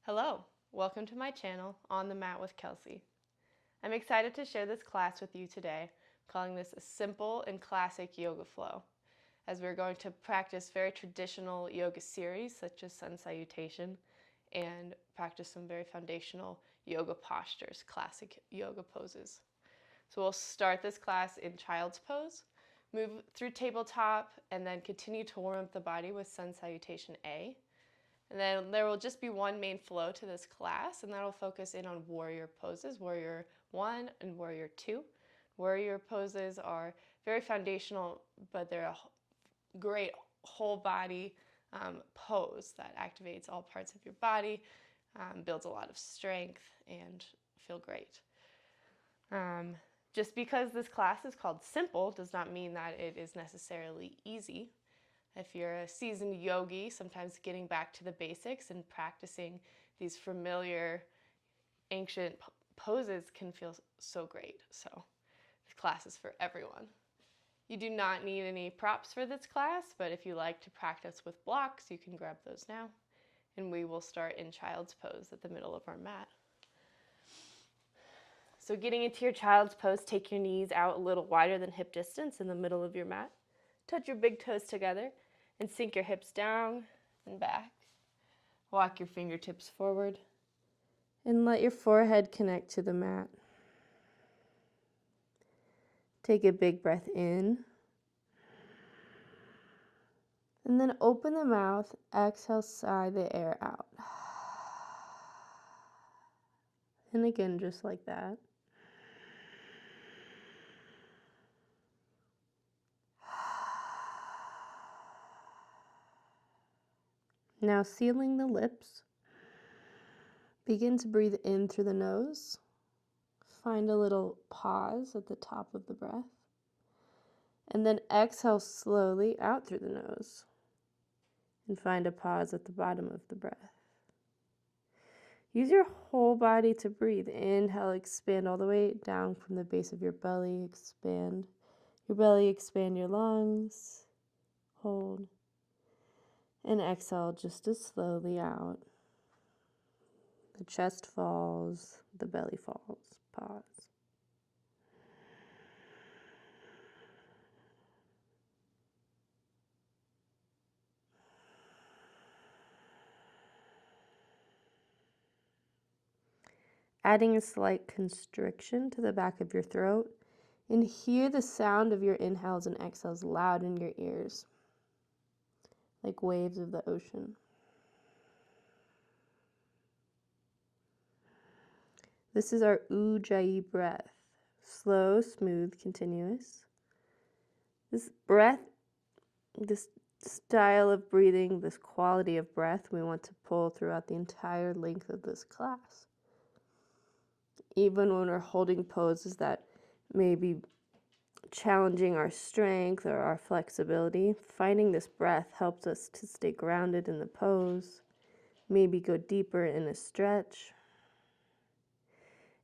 Hello, welcome to my channel, On the Mat with Kelsey. I'm excited to share this class with you today, calling this a simple and classic yoga flow, as we're going to practice very traditional yoga series such as sun salutation and practice some very foundational yoga postures, classic yoga poses. So we'll start this class in child's pose, move through tabletop, and then continue to warm up the body with sun salutation A. And then there will just be one main flow to this class, and that'll focus in on warrior poses, warrior 1 and warrior 2. Warrior poses are very foundational, but they're a great whole body pose that activates all parts of your body, builds a lot of strength, and feel great. Just because this class is called simple does not mean that it is necessarily easy. If you're a seasoned yogi, sometimes getting back to the basics and practicing these familiar ancient poses can feel so great. So this class is for everyone. You do not need any props for this class, but if you like to practice with blocks, you can grab those now. And we will start in child's pose at the middle of our mat. So getting into your child's pose, take your knees out a little wider than hip distance in the middle of your mat. Touch your big toes together and sink your hips down and back. Walk your fingertips forward and let your forehead connect to the mat. Take a big breath in and then open the mouth, exhale, sigh the air out. And again, just like that. Now sealing the lips, begin to breathe in through the nose. Find a little pause at the top of the breath. And then exhale slowly out through the nose. And find a pause at the bottom of the breath. Use your whole body to breathe. Inhale, expand all the way down from the base of your belly. Expand your belly, expand your lungs. Hold. And exhale just as slowly out. The chest falls, the belly falls. Pause. Adding a slight constriction to the back of your throat, and hear the sound of your inhales and exhales loud in your ears, like waves of the ocean. This is our Ujjayi breath. Slow, smooth, continuous. This breath, this style of breathing, this quality of breath, we want to pull throughout the entire length of this class. Even when we're holding poses that may be challenging our strength or our flexibility, finding this breath helps us to stay grounded in the pose, maybe go deeper in a stretch.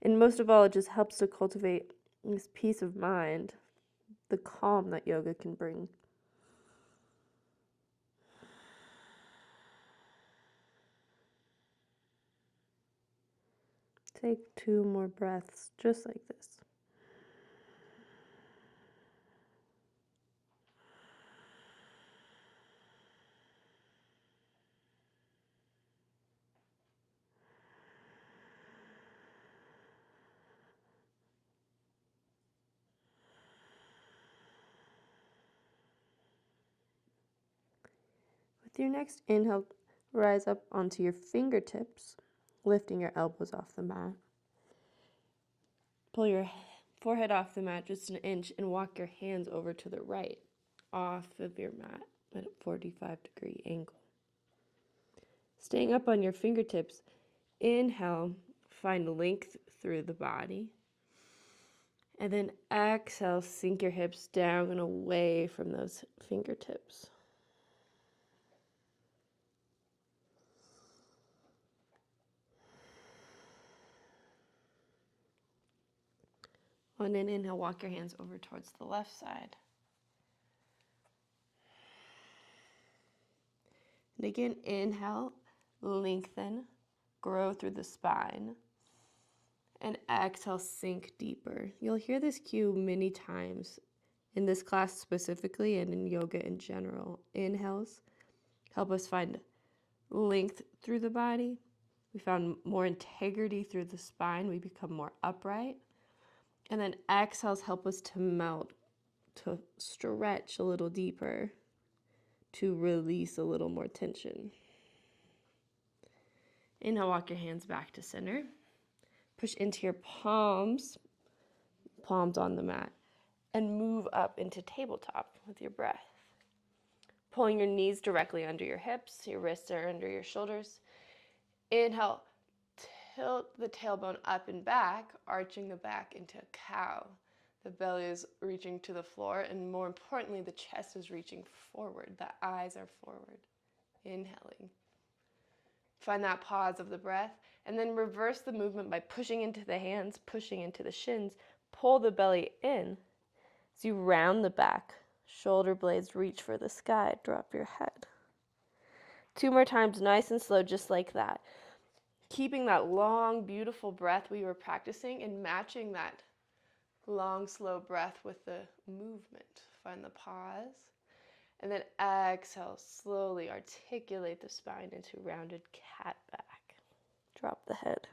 And most of all, it just helps to cultivate this peace of mind, the calm that yoga can bring. Take 2 more breaths, just like this. With your next inhale, rise up onto your fingertips, lifting your elbows off the mat. Pull your forehead off the mat just an inch and walk your hands over to the right, off of your mat at a 45-degree angle. Staying up on your fingertips, inhale, find length through the body. And then exhale, sink your hips down and away from those fingertips. On an inhale, walk your hands over towards the left side. And again, inhale, lengthen, grow through the spine. And exhale, sink deeper. You'll hear this cue many times in this class specifically and in yoga in general. Inhales help us find length through the body. We found more integrity through the spine. We become more upright. And then exhales help us to melt, to stretch a little deeper, to release a little more tension. Inhale, walk your hands back to center. Push into your palms on the mat, and move up into tabletop with your breath. Pulling your knees directly under your hips, your wrists are under your shoulders. Inhale, tilt the tailbone up and back, arching the back into a cow. The belly is reaching to the floor, and more importantly, the chest is reaching forward. The eyes are forward. Inhaling. Find that pause of the breath, and then reverse the movement by pushing into the hands, pushing into the shins. Pull the belly in as you round the back. Shoulder blades reach for the sky. Drop your head. 2 more times, nice and slow, just like that. Keeping that long, beautiful breath we were practicing and matching that long, slow breath with the movement. Find the pause. And then exhale, slowly articulate the spine into rounded cat back. Drop the head.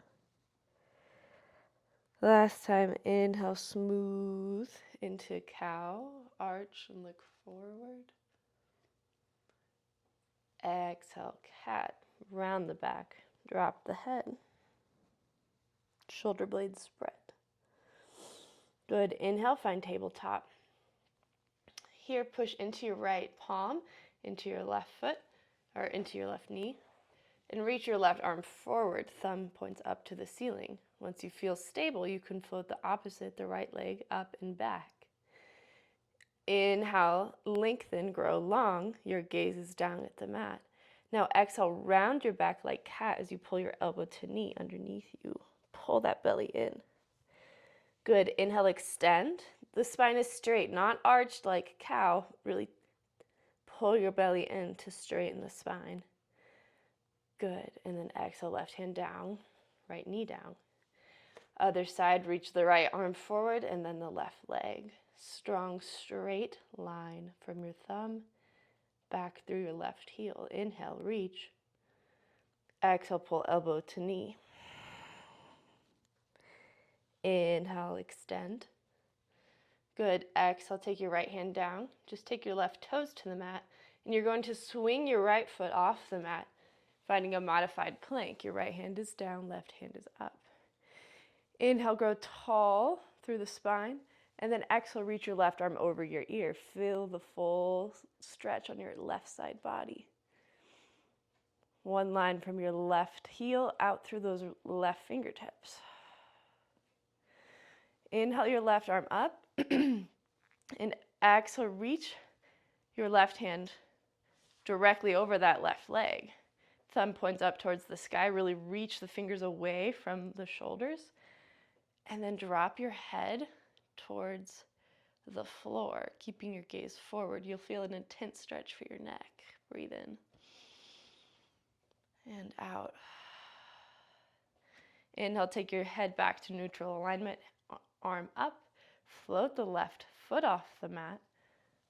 Last time, inhale, smooth into cow, arch and look forward. Exhale, cat, round the back, drop the head. Shoulder blades spread. Good, inhale, find tabletop. Here, push into your right palm, into your left foot, or into your left knee, and reach your left arm forward, thumb points up to the ceiling. Once you feel stable, you can float the opposite, the right leg, up and back. Inhale, lengthen, grow long. Your gaze is down at the mat. Now exhale, round your back like cat as you pull your elbow to knee underneath you. Pull that belly in. Good, inhale, extend. The spine is straight, not arched like cow. Really pull your belly in to straighten the spine. Good, and then exhale, left hand down, right knee down. Other side, reach the right arm forward and then the left leg. Strong, straight line from your thumb back through your left heel. Inhale, reach. Exhale, pull elbow to knee. Inhale, extend. Good. Exhale, take your right hand down. Just take your left toes to the mat, and you're going to swing your right foot off the mat, finding a modified plank. Your right hand is down, left hand is up. Inhale, grow tall through the spine, and then exhale, reach your left arm over your ear. Feel the full stretch on your left side body. One line from your left heel out through those left fingertips. Inhale your left arm up, and exhale, reach your left hand directly over that left leg. Thumb points up towards the sky. Really reach the fingers away from the shoulders, and then drop your head towards the floor, keeping your gaze forward. You'll feel an intense stretch for your neck. Breathe in and out. Inhale, take your head back to neutral alignment, arm up, float the left foot off the mat,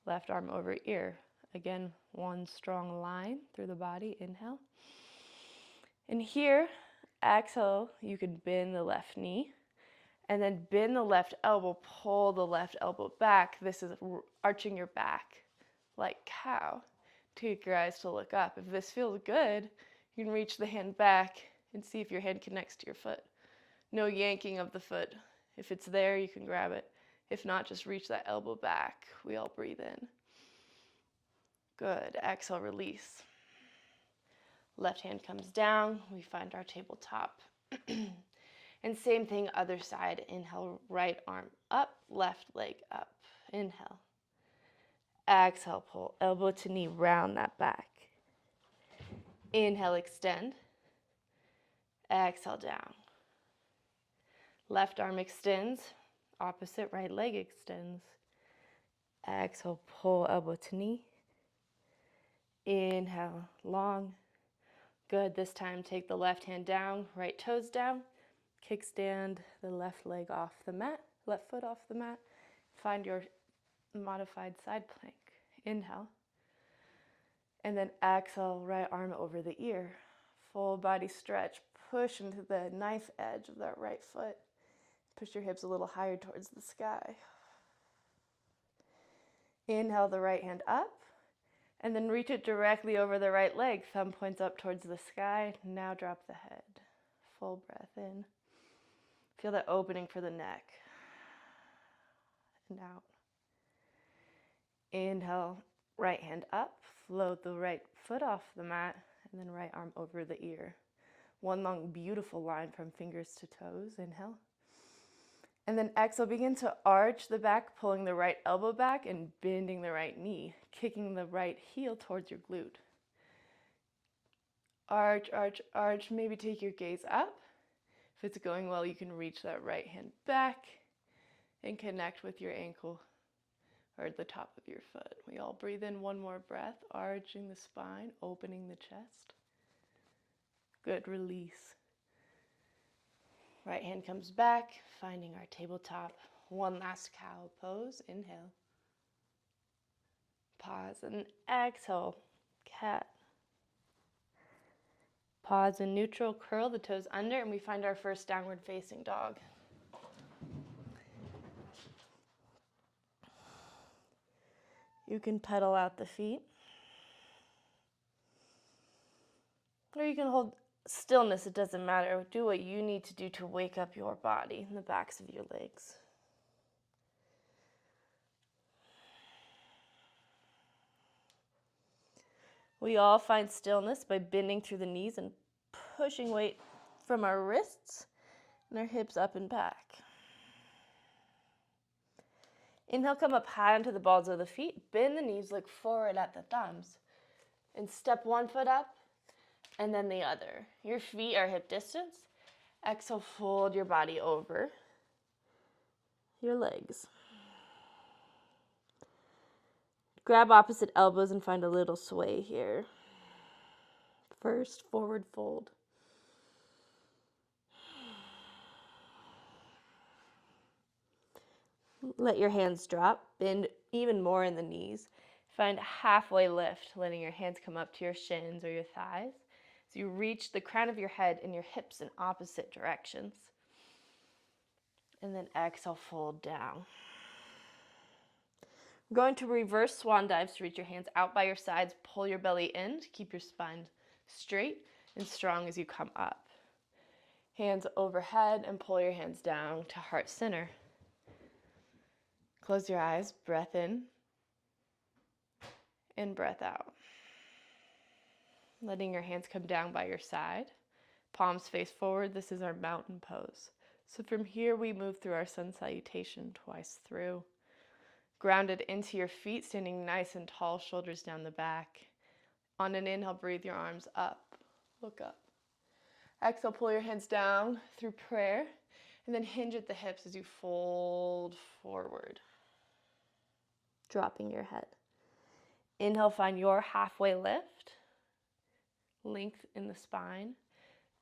left arm over ear. Again, one strong line through the body. Inhale. And here, exhale, you can bend the left knee, and then bend the left elbow, pull the left elbow back. This is arching your back like cow. Take your eyes to look up. If this feels good, you can reach the hand back and see if your hand connects to your foot. No yanking of the foot. If it's there, you can grab it. If not, just reach that elbow back. We all breathe in. Good. Exhale, release. Left hand comes down. We find our tabletop. And same thing, other side. Inhale, right arm up, left leg up. Inhale. Exhale, pull elbow to knee, round that back. Inhale, extend. Exhale, down. Left arm extends, opposite right leg extends. Exhale, pull elbow to knee. Inhale, long. Good. This time, take the left hand down, right toes down. Kickstand the left leg off the mat, left foot off the mat. Find your modified side plank. Inhale. And then exhale, right arm over the ear. Full body stretch. Push into the knife edge of that right foot. Push your hips a little higher towards the sky. Inhale the right hand up. And then reach it directly over the right leg. Thumb points up towards the sky. Now drop the head. Full breath in. Feel that opening for the neck. And out. Inhale, right hand up. Float the right foot off the mat. And then right arm over the ear. One long, beautiful line from fingers to toes. Inhale. And then exhale, begin to arch the back, pulling the right elbow back and bending the right knee, kicking the right heel towards your glute. Arch, arch, arch. Maybe take your gaze up. If it's going well, you can reach that right hand back and connect with your ankle or the top of your foot. We all breathe in one more breath, arching the spine, opening the chest. Good, release. Right hand comes back, finding our tabletop. One last cow pose. Inhale. Pause and exhale. Cat. Pause in neutral, curl the toes under, and we find our first downward facing dog. You can pedal out the feet. Or you can hold stillness, it doesn't matter. Do what you need to do to wake up your body and the backs of your legs. We all find stillness by bending through the knees and pushing weight from our wrists and our hips up and back. Inhale, come up high onto the balls of the feet. Bend the knees, look forward at the thumbs. And step one foot up and then the other. Your feet are hip distance. Exhale, fold your body over your legs. Grab opposite elbows and find a little sway here. First, forward fold. Let your hands drop. Bend even more in the knees. Find a halfway lift, letting your hands come up to your shins or your thighs. So you reach the crown of your head and your hips in opposite directions. And then exhale, fold down. We're going to reverse swan dives to reach your hands out by your sides. Pull your belly in to keep your spine straight and strong as you come up. Hands overhead and pull your hands down to heart center. Close your eyes, breath in and breath out. Letting your hands come down by your side. Palms face forward. This is our mountain pose. So from here, we move through our sun salutation twice through. Grounded into your feet, standing nice and tall, shoulders down the back. On an inhale, breathe your arms up. Look up. Exhale, pull your hands down through prayer. And then hinge at the hips as you fold forward. Dropping your head. Inhale, find your halfway lift. Length in the spine.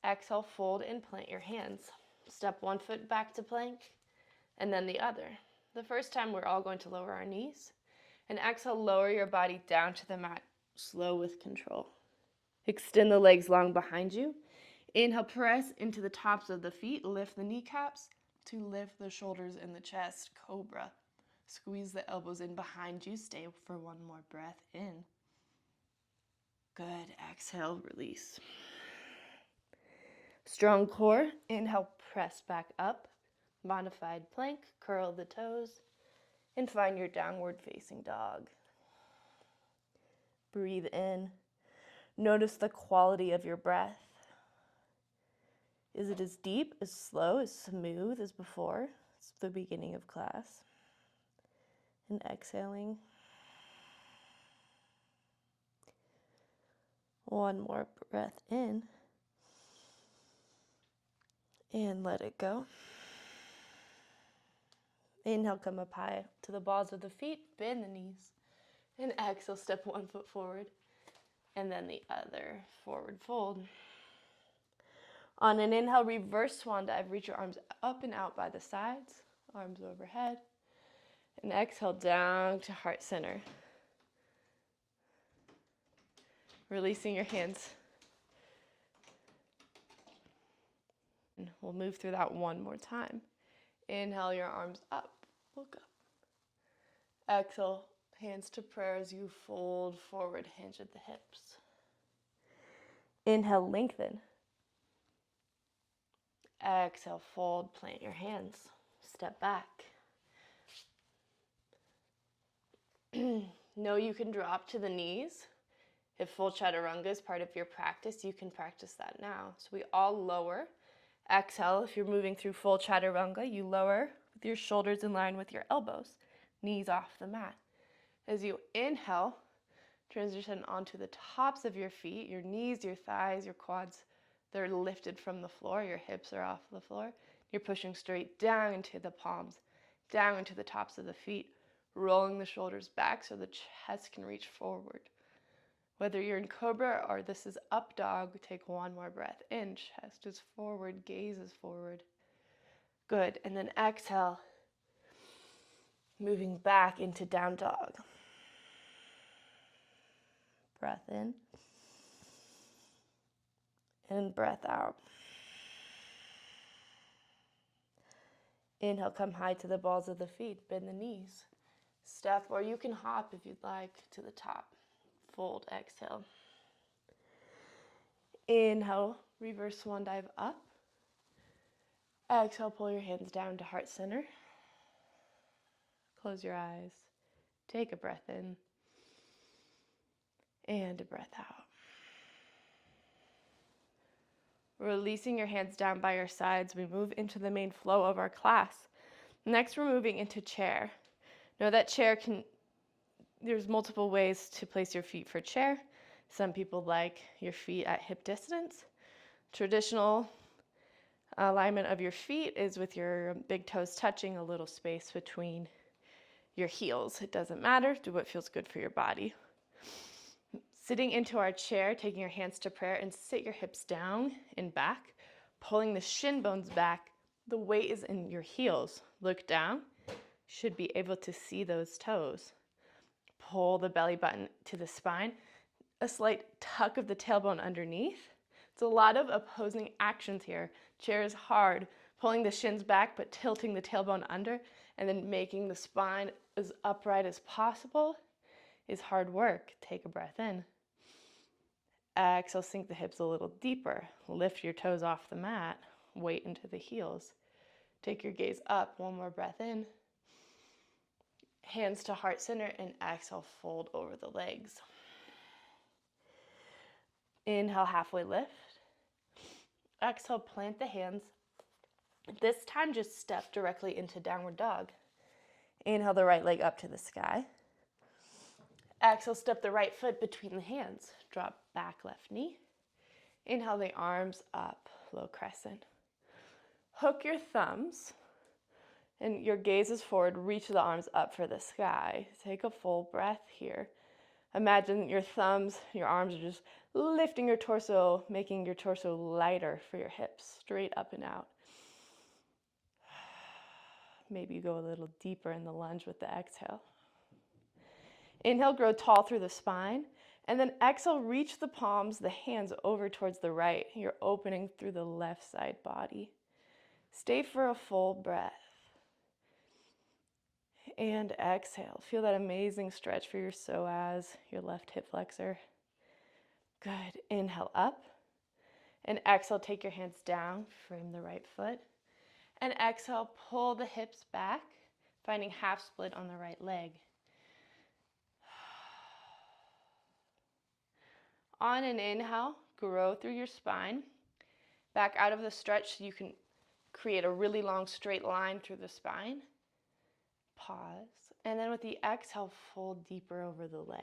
Exhale, fold and plant your hands. Step one foot back to plank, and then the other. The first time, we're all going to lower our knees. And exhale, lower your body down to the mat, slow with control. Extend the legs long behind you. Inhale, press into the tops of the feet. Lift the kneecaps to lift the shoulders and the chest. Cobra. Squeeze the elbows in behind you. Stay for one more breath in. Good. Exhale, release. Strong core. Inhale, press back up. Modified plank. Curl the toes. And find your downward facing dog. Breathe in. Notice the quality of your breath. Is it as deep, as slow, as smooth as before? It's the beginning of class. And exhaling. One more breath in. And let it go. Inhale, come up high to the balls of the feet. Bend the knees. And exhale, step one foot forward. and then the other forward fold. On an inhale, reverse swan dive. Reach your arms up and out by the sides, arms overhead. And exhale down to heart center. Releasing your hands. And we'll move through that one more time. Inhale your arms up, look up. Exhale, hands to prayer as you fold forward, hinge at the hips. Inhale, lengthen. Exhale, fold, plant your hands. Step back. Know you can drop to the knees. If full chaturanga is part of your practice, you can practice that now. So we all lower. Exhale, if you're moving through full chaturanga, you lower with your shoulders in line with your elbows, knees off the mat. As you inhale, transition onto the tops of your feet, your knees, your thighs, your quads. They're lifted from the floor, your hips are off the floor. You're pushing straight down into the palms, down into the tops of the feet, rolling the shoulders back so the chest can reach forward. Whether you're in cobra or this is up dog, take one more breath in. Chest is forward, gaze is forward. Good. And then exhale, moving back into down dog. Breath in. And breath out. Inhale, come high to the balls of the feet. Bend the knees. Step, or you can hop if you'd like, to the top. Fold, exhale. Inhale, reverse swan dive up. Exhale, pull your hands down to heart center. Close your eyes. Take a breath in. And a breath out. Releasing your hands down by your sides, we move into the main flow of our class. Next, we're moving into chair. Know that there's multiple ways to place your feet for chair. Some people like your feet at hip distance. Traditional alignment of your feet is with your big toes touching, a little space between your heels. It doesn't matter. Do what feels good for your body. Sitting into our chair, taking your hands to prayer, and sit your hips down and back, pulling the shin bones back. The weight is in your heels. Look down. Should be able to see those toes. Pull the belly button to the spine. A slight tuck of the tailbone underneath. It's a lot of opposing actions here. Chair is hard. Pulling the shins back, but tilting the tailbone under, and then making the spine as upright as possible is hard work. Take a breath in. Exhale, sink the hips a little deeper. Lift your toes off the mat. Weight into the heels. Take your gaze up. One more breath in. Hands to heart center, and exhale, fold over the legs. Inhale, halfway lift. Exhale, plant the hands. This time, just step directly into downward dog. Inhale the right leg up to the sky. Exhale, step the right foot between the hands. Drop back left knee. Inhale the arms up, low crescent. Hook your thumbs. And your gaze is forward, reach the arms up for the sky. Take a full breath here. Imagine your thumbs, your arms are just lifting your torso, making your torso lighter for your hips, straight up and out. Maybe you go a little deeper in the lunge with the exhale. Inhale, grow tall through the spine. And then exhale, reach the palms, the hands over towards the right. You're opening through the left side body. Stay for a full breath. And exhale. Feel that amazing stretch for your psoas, your left hip flexor. Good. Inhale up. And exhale, take your hands down, frame the right foot. And exhale, pull the hips back, finding half split on the right leg. On an inhale, grow through your spine. Back out of the stretch so you can create a really long straight line through the spine. Pause. And then with the exhale, fold deeper over the leg.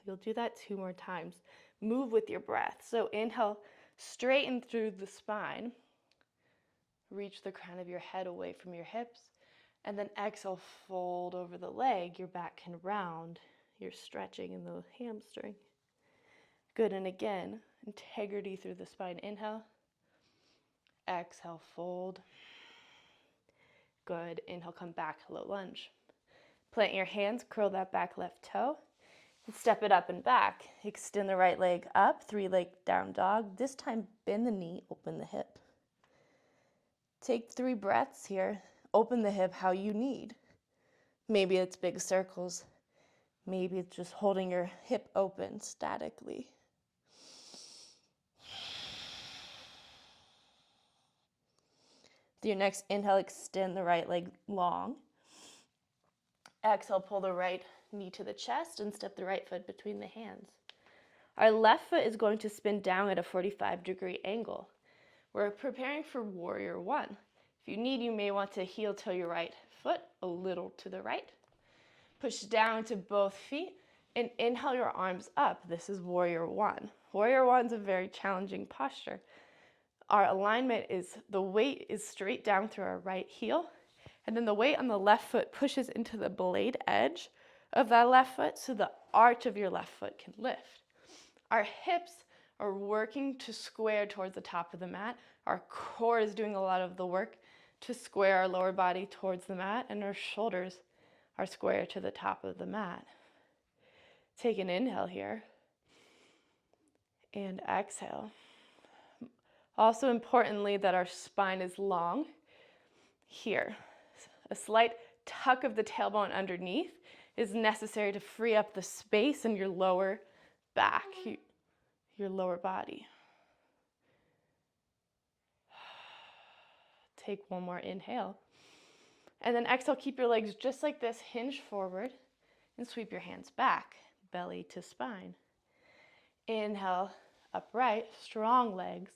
You'll do that 2 more times. Move with your breath. So inhale, straighten through the spine. Reach the crown of your head away from your hips. And then exhale, fold over the leg. Your back can round. You're stretching in the hamstring. Good, and again, integrity through the spine. Inhale. Exhale, fold. Good. Inhale, come back, low lunge. Plant your hands, curl that back left toe, and step it up and back. Extend the right leg up, 3-leg down dog. This time, bend the knee, open the hip. Take 3 breaths here. Open the hip how you need. Maybe it's big circles. Maybe it's just holding your hip open statically. With your next inhale, extend the right leg long. Exhale, pull the right knee to the chest and step the right foot between the hands. Our left foot is going to spin down at a 45-degree angle. We're preparing for warrior one. If you need, you may want to heel toe your right foot a little to the right. Push down to both feet and inhale your arms up. This is warrior one. Warrior one is a very challenging posture. Our alignment is the weight is straight down through our right heel, and then the weight on the left foot pushes into the blade edge of that left foot so the arch of your left foot can lift. Our hips are working to square towards the top of the mat. Our core is doing a lot of the work to square our lower body towards the mat, and our shoulders are square to the top of the mat. Take an inhale here and exhale. Also importantly, that our spine is long here. A slight tuck of the tailbone underneath is necessary to free up the space in your lower back, your lower body. Take one more inhale. And then exhale, keep your legs just like this, hinge forward, and sweep your hands back, belly to spine. Inhale, upright, strong legs.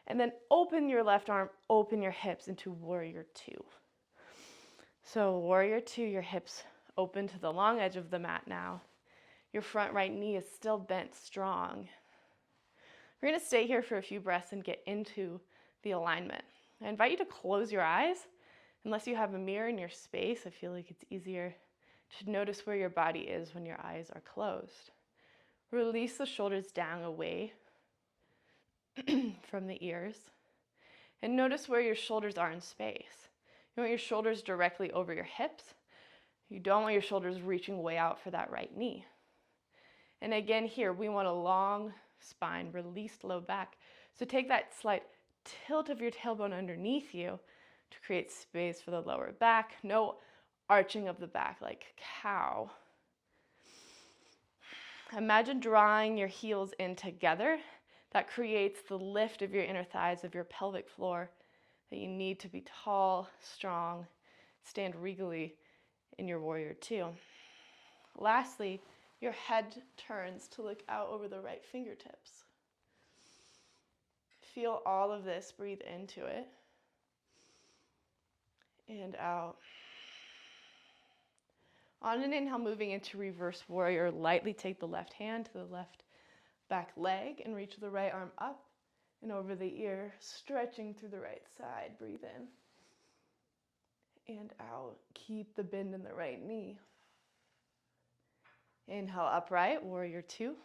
And then open your left arm, open your hips into warrior two. So warrior two, your hips open to the long edge of the mat now. Your front right knee is still bent strong. We're going to stay here for a few breaths and get into the alignment. I invite you to close your eyes. Unless you have a mirror in your space, I feel like it's easier to notice where your body is when your eyes are closed. Release the shoulders down away from the ears, and notice where your shoulders are in space. You want your shoulders directly over your hips. You don't want your shoulders reaching way out for that right knee. And again here, we want a long spine, released low back. So take that slight tilt of your tailbone underneath you to create space for the lower back. No arching of the back like cow. Imagine drawing your heels in together. That creates the lift of your inner thighs, of your pelvic floor, that you need to be tall, strong, stand regally in your warrior two. Lastly, your head turns to look out over the right fingertips. Feel all of this, breathe into it, and out. On an inhale, moving into reverse warrior, lightly take the left hand to the left back leg and reach the right arm up and over the ear, stretching through the right side. Breathe in and out. Keep the bend in the right knee. Inhale, upright, warrior two.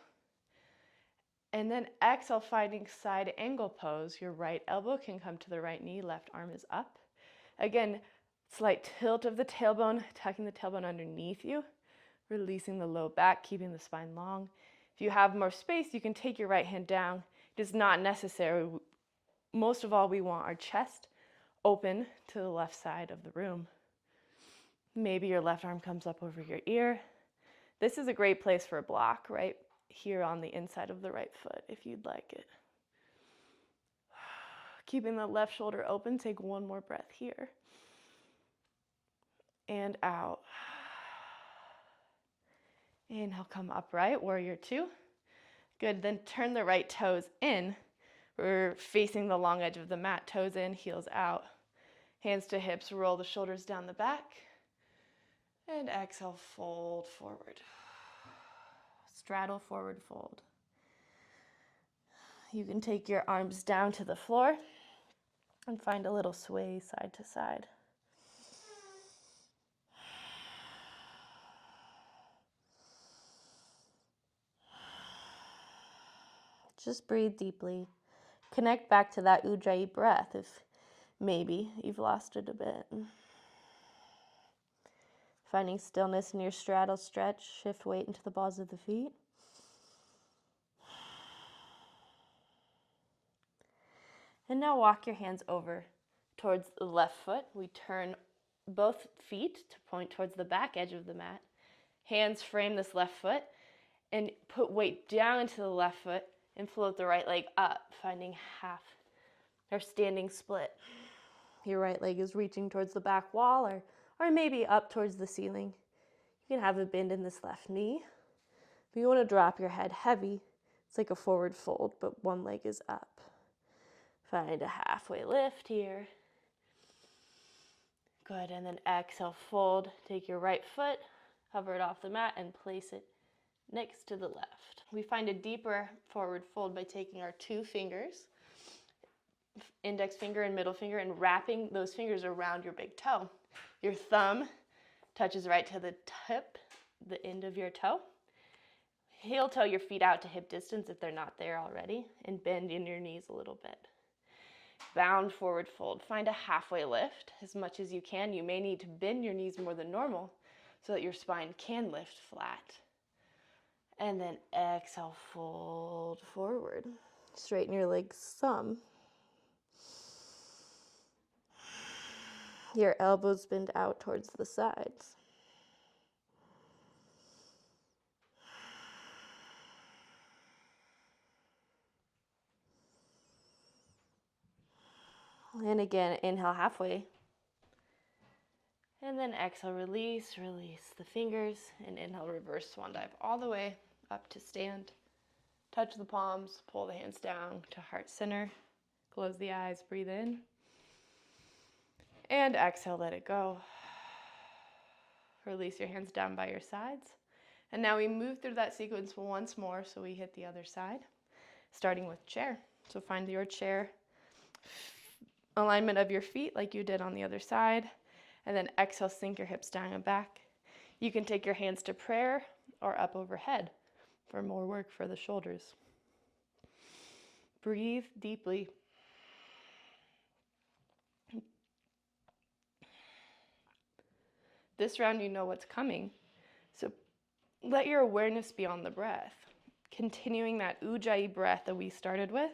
And then exhale, finding side angle pose. Your right elbow can come to the right knee, left arm is up. Again, slight tilt of the tailbone, tucking the tailbone underneath you, releasing the low back, keeping the spine long. If you have more space, you can take your right hand down. It is not necessary. Most of all, we want our chest open to the left side of the room. Maybe your left arm comes up over your ear. This is a great place for a block, right here on the inside of the right foot, if you'd like it. Keeping the left shoulder open, take one more breath here. And out. Inhale, come upright, warrior two. Good, then turn the right toes in. We're facing the long edge of the mat, toes in, heels out. Hands to hips, roll the shoulders down the back. And exhale, fold forward. Straddle, forward fold. You can take your arms down to the floor and find a little sway side to side. Just breathe deeply. Connect back to that ujjayi breath if maybe you've lost it a bit. Finding stillness in your straddle stretch, shift weight into the balls of the feet. And now walk your hands over towards the left foot. We turn both feet to point towards the back edge of the mat. Hands frame this left foot and put weight down into the left foot and float the right leg up, finding half or standing split. Your right leg is reaching towards the back wall or maybe up towards the ceiling. You can have a bend in this left knee. If you want to drop your head heavy, it's like a forward fold, but one leg is up. Find a halfway lift here. Good, and then exhale, fold. Take your right foot, hover it off the mat, and place it next to the left. We find a deeper forward fold by taking our two fingers, index finger and middle finger, and wrapping those fingers around your big toe. Your thumb touches right to the tip, the end of your toe. Heel toe your feet out to hip distance if they're not there already, and bend in your knees a little bit. Bound forward fold. Find a halfway lift as much as you can. You may need to bend your knees more than normal so that your spine can lift flat. And then exhale, fold forward. Straighten your legs some. Your elbows bend out towards the sides. And again, inhale halfway. And then exhale, release the fingers, and inhale, reverse swan dive all the way up to stand. Touch the palms, pull the hands down to heart center. Close the eyes, breathe in. And exhale, let it go. Release your hands down by your sides. And now we move through that sequence once more, so we hit the other side, starting with chair. So find your chair alignment of your feet like you did on the other side. And then exhale, sink your hips down and back. You can take your hands to prayer or up overhead for more work for the shoulders. Breathe deeply. This round you know what's coming, so let your awareness be on the breath, continuing that ujjayi breath that we started with,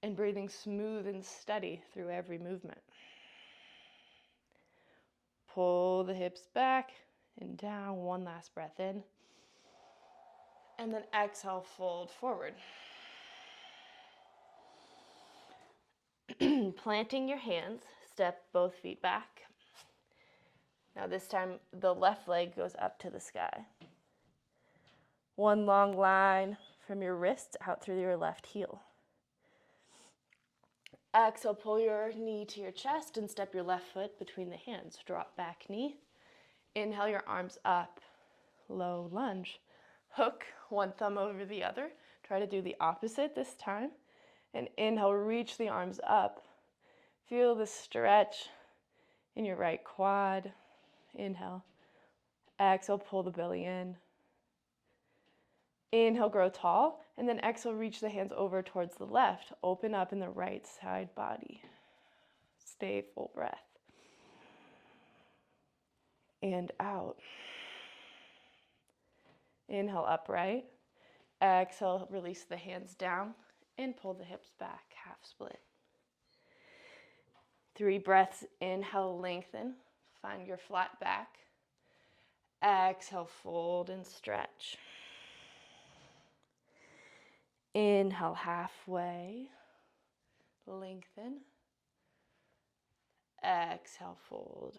and breathing smooth and steady through every movement. Pull the hips back and down, one last breath in, and then exhale, fold forward. Planting your hands, step both feet back. Now this time, the left leg goes up to the sky. One long line from your wrist out through your left heel. Exhale, pull your knee to your chest and step your left foot between the hands. Drop back knee. Inhale your arms up, low lunge. Hook one thumb over the other. Try to do the opposite this time. And inhale, reach the arms up. Feel the stretch in your right quad. Inhale. Exhale, pull the belly in. Inhale, grow tall. And then exhale, reach the hands over towards the left. Open up in the right side body. Stay full breath. And out. Inhale, upright. Exhale, release the hands down and pull the hips back, half split. 3 breaths. Inhale, lengthen. Find your flat back. Exhale, fold and stretch. Inhale, halfway. Lengthen. Exhale, fold.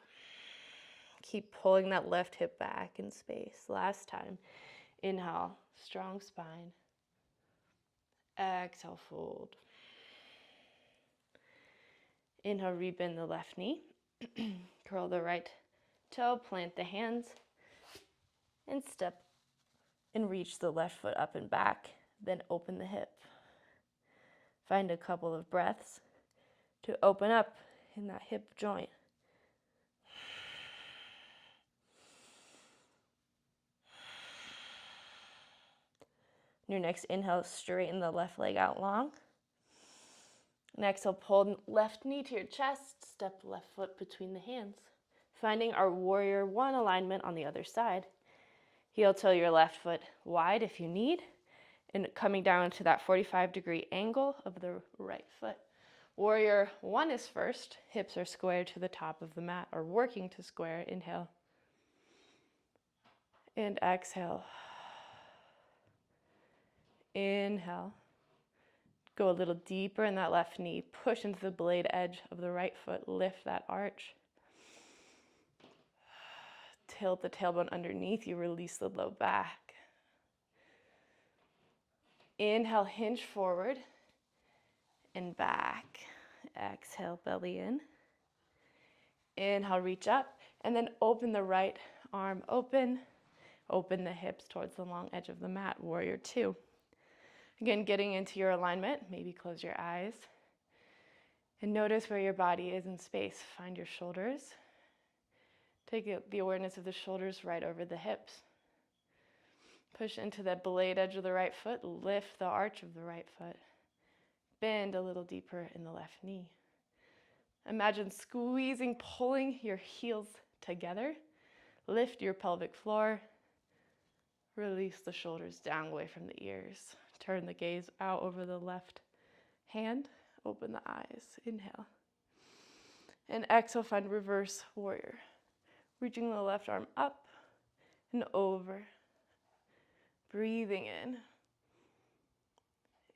Keep pulling that left hip back in space. Last time. Inhale, strong spine. Exhale, fold. Inhale, rebend the left knee. Curl the right toe, plant the hands, and step and reach the left foot up and back. Then open the hip. Find a couple of breaths to open up in that hip joint. Your next inhale, straighten the left leg out long. And exhale, pull left knee to your chest, step left foot between the hands. Finding our warrior one alignment on the other side. Heel toe your left foot wide if you need, and coming down to that 45-degree angle of the right foot. Warrior one is first. Hips are square to the top of the mat, or working to square. Inhale. And exhale. Inhale. Go a little deeper in that left knee. Push into the blade edge of the right foot. Lift that arch. Tilt the tailbone underneath you. Release the low back. Inhale, hinge forward and back. Exhale, belly in. Inhale, reach up, and then open the right arm open. Open the hips towards the long edge of the mat. Warrior two. Again, getting into your alignment. Maybe close your eyes. And notice where your body is in space. Find your shoulders. Take the awareness of the shoulders right over the hips. Push into the blade edge of the right foot. Lift the arch of the right foot. Bend a little deeper in the left knee. Imagine squeezing, pulling your heels together. Lift your pelvic floor. Release the shoulders down away from the ears. Turn the gaze out over the left hand. Open the eyes. Inhale. And exhale, find reverse warrior. Reaching the left arm up and over. Breathing in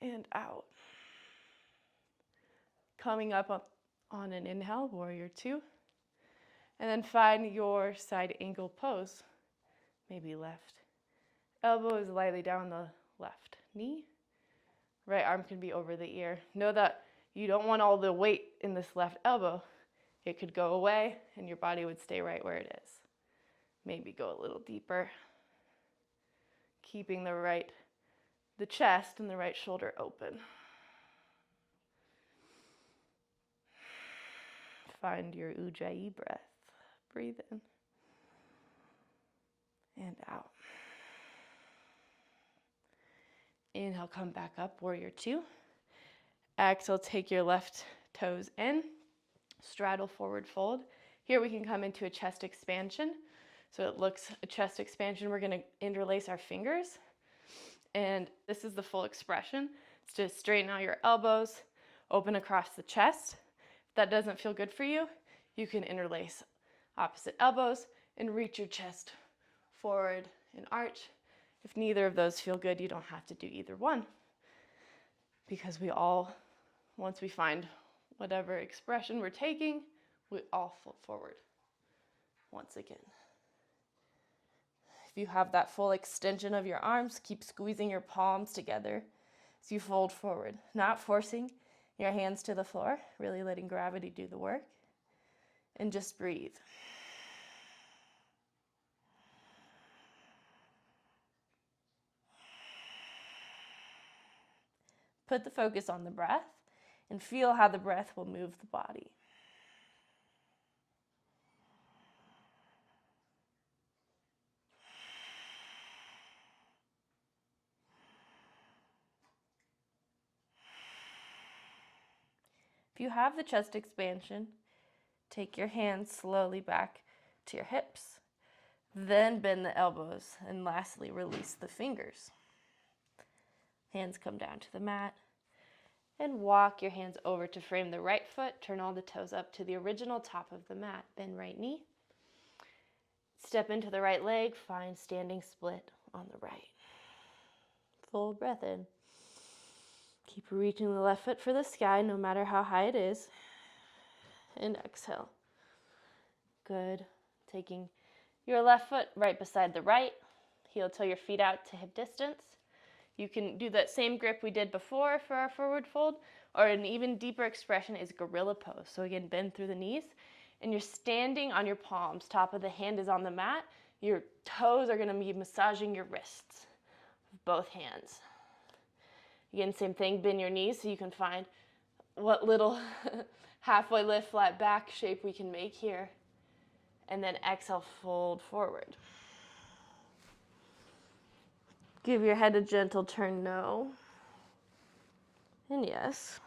and out. Coming up on an inhale, warrior two. And then find your side angle pose. Maybe left elbow is lightly down the left knee. Right arm can be over the ear. Know that you don't want all the weight in this left elbow. It could go away and your body would stay right where it is. Maybe go a little deeper. Keeping the chest and the right shoulder open. Find your Ujjayi breath. Breathe in and out. Inhale, come back up, warrior two. Exhale, take your left toes in. Straddle forward fold. Here we can come into a chest expansion. So it looks a chest expansion. We're going to interlace our fingers. And this is the full expression. It's to straighten out your elbows, open across the chest. If that doesn't feel good for you, you can interlace opposite elbows and reach your chest forward and arch. If neither of those feel good, you don't have to do either one. Because we all, once we find whatever expression we're taking, we all fold forward once again. If you have that full extension of your arms, keep squeezing your palms together as you fold forward, not forcing your hands to the floor, really letting gravity do the work, and just breathe. Put the focus on the breath and feel how the breath will move the body. If you have the chest expansion, take your hands slowly back to your hips. Then bend the elbows, and lastly, release the fingers. Hands come down to the mat, and walk your hands over to frame the right foot. Turn all the toes up to the original top of the mat. Bend right knee. Step into the right leg. Find standing split on the right. Full breath in. Keep reaching the left foot for the sky, no matter how high it is. And exhale. Good. Taking your left foot right beside the right. Heel toe your feet out to hip distance. You can do that same grip we did before for our forward fold, or an even deeper expression is gorilla pose. So again, bend through the knees, and you're standing on your palms. Top of the hand is on the mat. Your toes are going to be massaging your wrists with both hands. Again, same thing, bend your knees so you can find what little halfway lift, flat back shape we can make here. And then exhale, fold forward. Give your head a gentle turn no. And yes.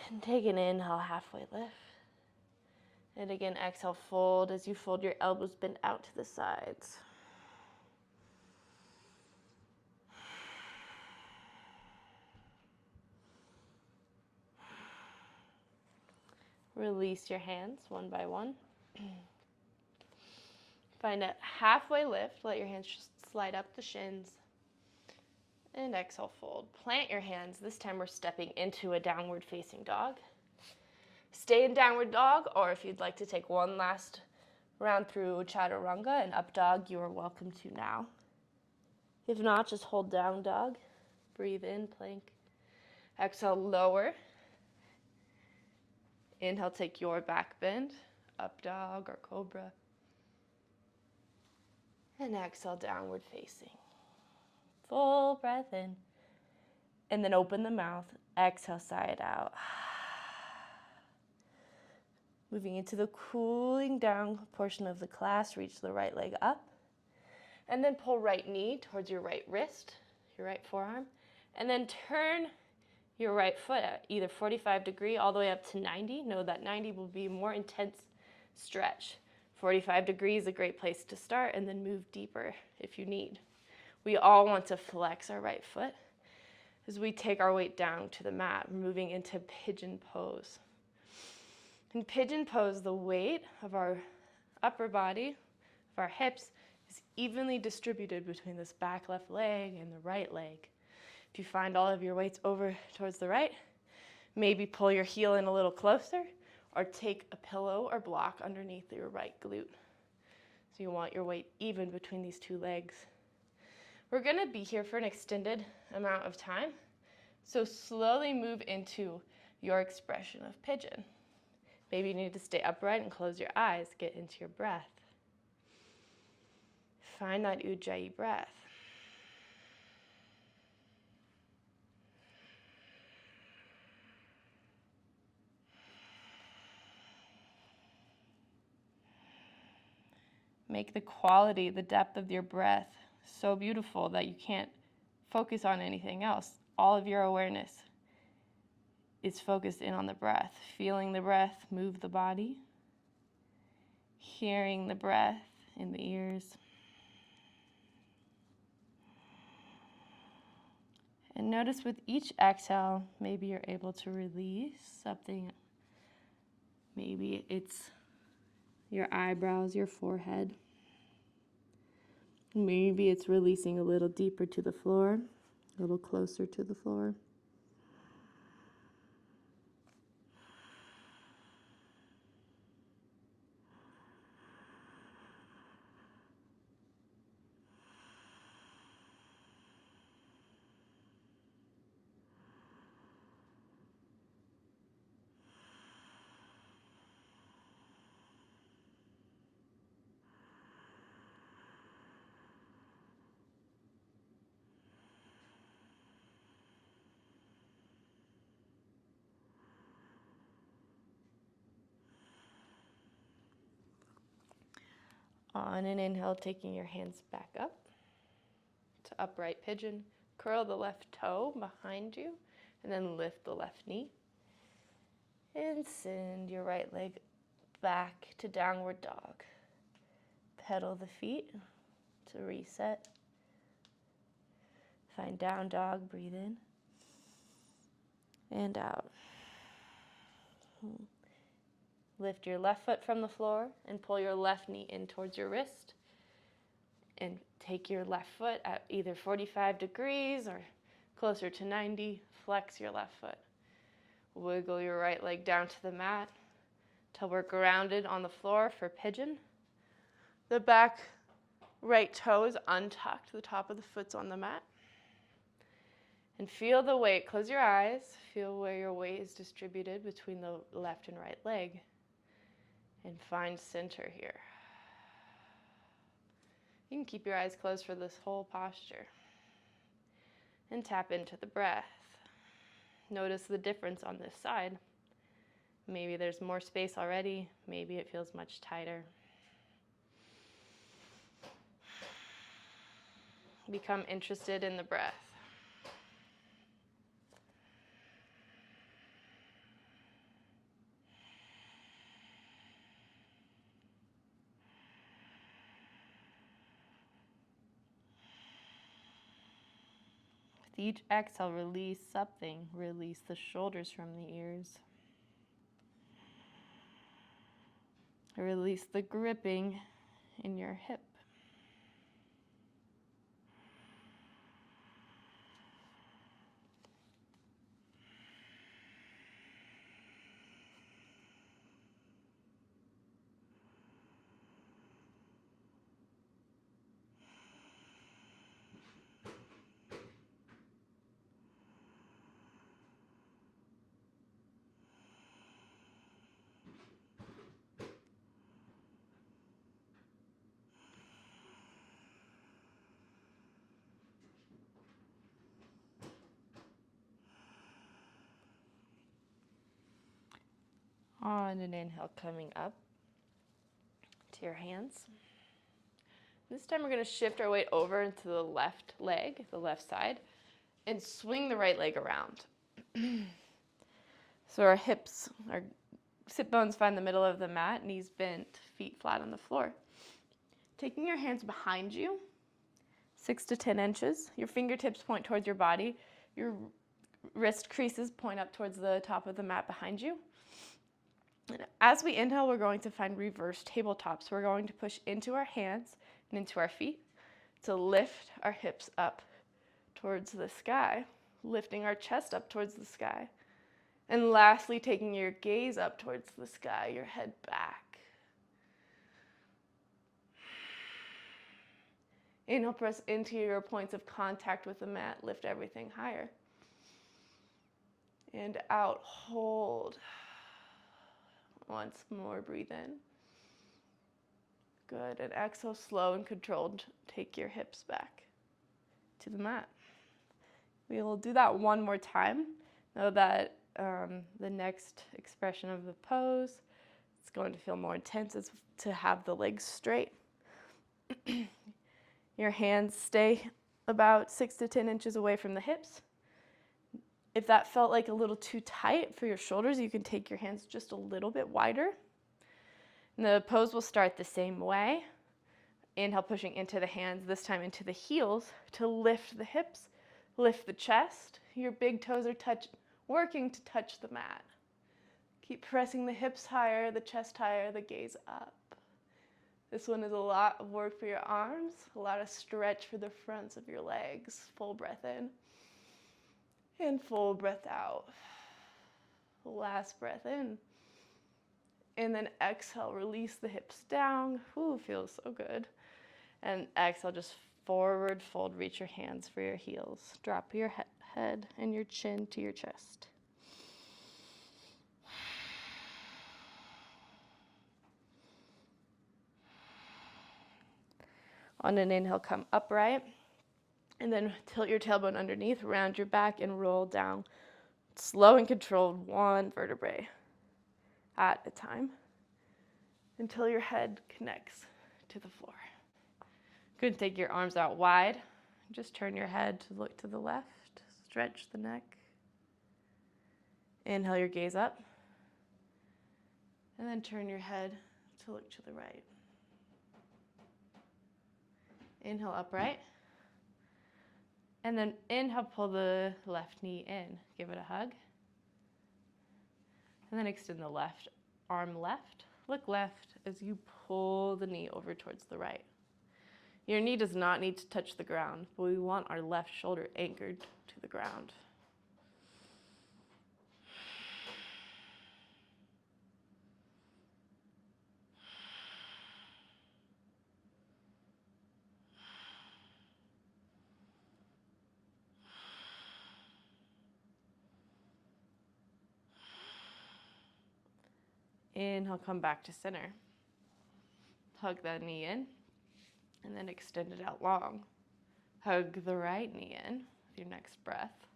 And take an inhale, halfway lift. And again, exhale, fold. As you fold, your elbows bend out to the sides. Release your hands one by one. Find a halfway lift. Let your hands just slide up the shins. And exhale, fold. Plant your hands. This time we're stepping into a downward facing dog. Stay in downward dog, or if you'd like to take one last round through chaturanga and up dog, you are welcome to now. If not, just hold down dog. Breathe in, plank. Exhale, lower. Inhale, take your back bend, up dog or cobra. And exhale, downward facing. Full breath in. And then open the mouth. Exhale, sigh it out. Moving into the cooling down portion of the class, reach the right leg up. And then pull right knee towards your right wrist, your right forearm. And then turn your right foot at either 45 degree all the way up to 90. Know that 90 will be a more intense stretch. 45 degrees is a great place to start, and then move deeper if you need. We all want to flex our right foot as we take our weight down to the mat, moving into pigeon pose. In pigeon pose, the weight of our upper body, of our hips, is evenly distributed between this back left leg and the right leg. If you find all of your weights over towards the right, maybe pull your heel in a little closer, or take a pillow or block underneath your right glute. So you want your weight even between these two legs. We're gonna be here for an extended amount of time, so slowly move into your expression of pigeon. Maybe you need to stay upright and close your eyes, get into your breath. Find that Ujjayi breath. Make the quality, the depth of your breath so beautiful that you can't focus on anything else. All of your awareness is focused in on the breath, feeling the breath move the body, hearing the breath in the ears. And notice with each exhale, maybe you're able to release something. Maybe it's your eyebrows, your forehead. Maybe it's releasing a little deeper to the floor, a little closer to the floor. On an inhale, taking your hands back up to upright pigeon. Curl the left toe behind you, and then lift the left knee. And send your right leg back to downward dog. Pedal the feet to reset. Find down dog, breathe in and out. Lift your left foot from the floor and pull your left knee in towards your wrist. And take your left foot at either 45 degrees or closer to 90. Flex your left foot. Wiggle your right leg down to the mat till we're grounded on the floor for pigeon. The back right toe is untucked. The top of the foot's on the mat. And feel the weight. Close your eyes. Feel where your weight is distributed between the left and right leg. And find center here. You can keep your eyes closed for this whole posture. And tap into the breath. Notice the difference on this side. Maybe there's more space already. Maybe it feels much tighter. Become interested in the breath. With each exhale, release something. Release the shoulders from the ears. Release the gripping in your hip. On an inhale, coming up to your hands. This time we're going to shift our weight over into the left leg, the left side, and swing the right leg around. So our hips, our sit bones find the middle of the mat, knees bent, feet flat on the floor. Taking your hands behind you, 6 to 10 inches. Your fingertips point towards your body. Your wrist creases point up towards the top of the mat behind you. And as we inhale, we're going to find reverse tabletops. We're going to push into our hands and into our feet to lift our hips up towards the sky, lifting our chest up towards the sky. And lastly, taking your gaze up towards the sky, your head back. Inhale, press into your points of contact with the mat, lift everything higher. And out, hold. Once more, breathe in. Good, and exhale, slow and controlled. Take your hips back to the mat. We will do that one more time. Know that the next expression of the pose, it's going to feel more intense, is to have the legs straight. Your hands stay about 6 to 10 inches away from the hips. If that felt like a little too tight for your shoulders, you can take your hands just a little bit wider. And the pose will start the same way. Inhale, pushing into the hands, this time into the heels to lift the hips, lift the chest. Your big toes are working to touch the mat. Keep pressing the hips higher, the chest higher, the gaze up. This one is a lot of work for your arms, a lot of stretch for the fronts of your legs. Full breath in. And full breath out. Last breath in. And then exhale, release the hips down. Ooh, feels so good. And exhale, just forward fold, reach your hands for your heels. Drop your head and your chin to your chest. On an inhale, come upright. And then tilt your tailbone underneath, round your back, and roll down. Slow and controlled, one vertebrae at a time until your head connects to the floor. Good, take your arms out wide. Just turn your head to look to the left. Stretch the neck. Inhale your gaze up. And then turn your head to look to the right. Inhale upright. And then inhale, pull the left knee in. Give it a hug. And then extend the left arm left. Look left as you pull the knee over towards the right. Your knee does not need to touch the ground, but we want our left shoulder anchored to the ground. Inhale, come back to center. Hug that knee in, and then extend it out long. Hug the right knee in with your next breath.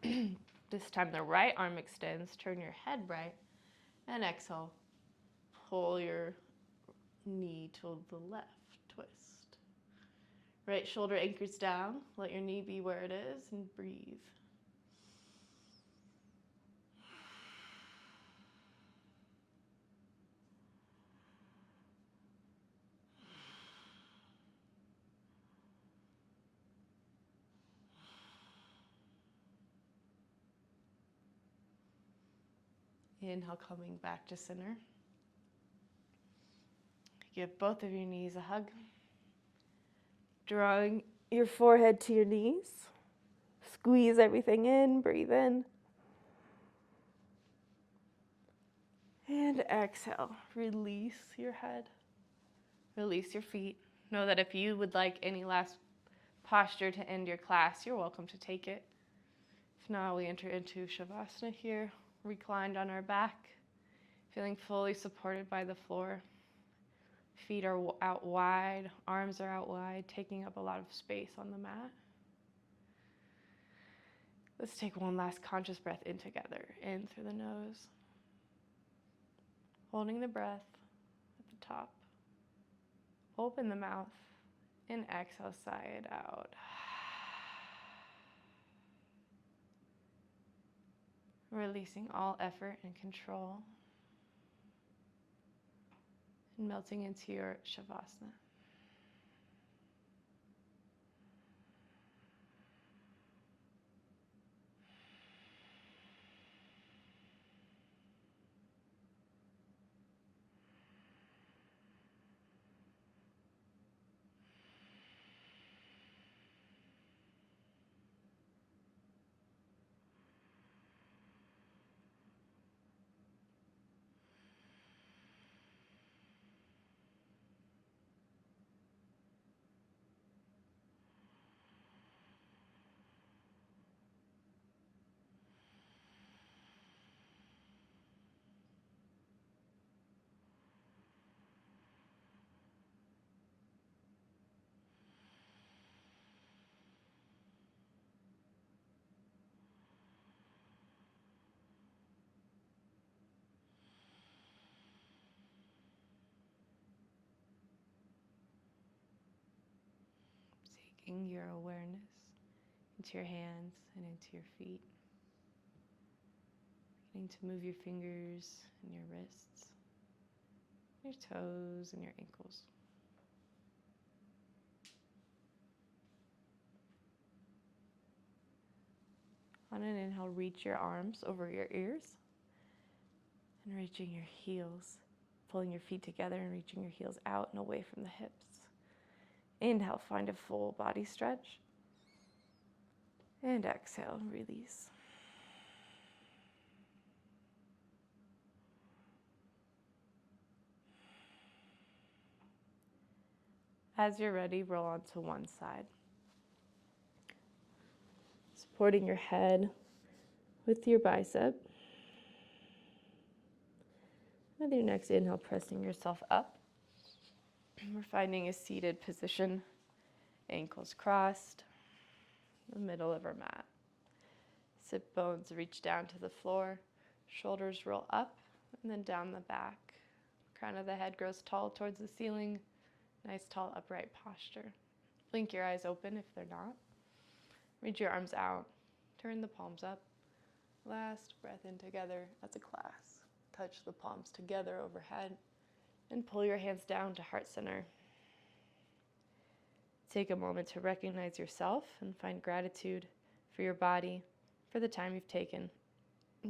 This time the right arm extends, turn your head right, and exhale. Pull your knee to the left, twist. Right shoulder anchors down. Let your knee be where it is and breathe. Inhale, coming back to center. Give both of your knees a hug. Drawing your forehead to your knees. Squeeze everything in, breathe in. And exhale, release your head. Release your feet. Know that if you would like any last posture to end your class, you're welcome to take it. If not, we enter into Shavasana here, reclined on our back, feeling fully supported by the floor. Feet are out wide, arms are out wide, taking up a lot of space on the mat. Let's take one last conscious breath in together, in through the nose. Holding the breath at the top. Open the mouth and exhale, sigh it out. Releasing all effort and control and melting into your Shavasana. Taking your awareness into your hands and into your feet. Beginning to move your fingers and your wrists, your toes and your ankles. On an inhale, reach your arms over your ears and reaching your heels, pulling your feet together and reaching your heels out and away from the hips. Inhale, find a full body stretch. And exhale, release. As you're ready, roll onto one side. Supporting your head with your bicep. With your next inhale, pressing yourself up. We're finding a seated position, ankles crossed, the middle of our mat. Sit bones reach down to the floor, shoulders roll up and then down the back. Crown of the head grows tall towards the ceiling, nice tall upright posture. Blink your eyes open if they're not. Reach your arms out, turn the palms up. Last breath in together as a class. Touch the palms together overhead and pull your hands down to heart center. Take a moment to recognize yourself and find gratitude for your body, for the time you've taken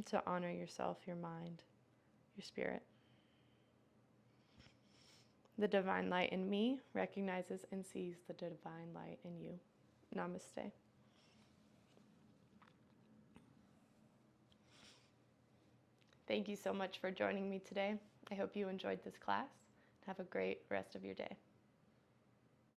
to honor yourself, your mind, your spirit. The divine light in me recognizes and sees the divine light in you. Namaste. Thank you so much for joining me today. I hope you enjoyed this class. Have a great rest of your day.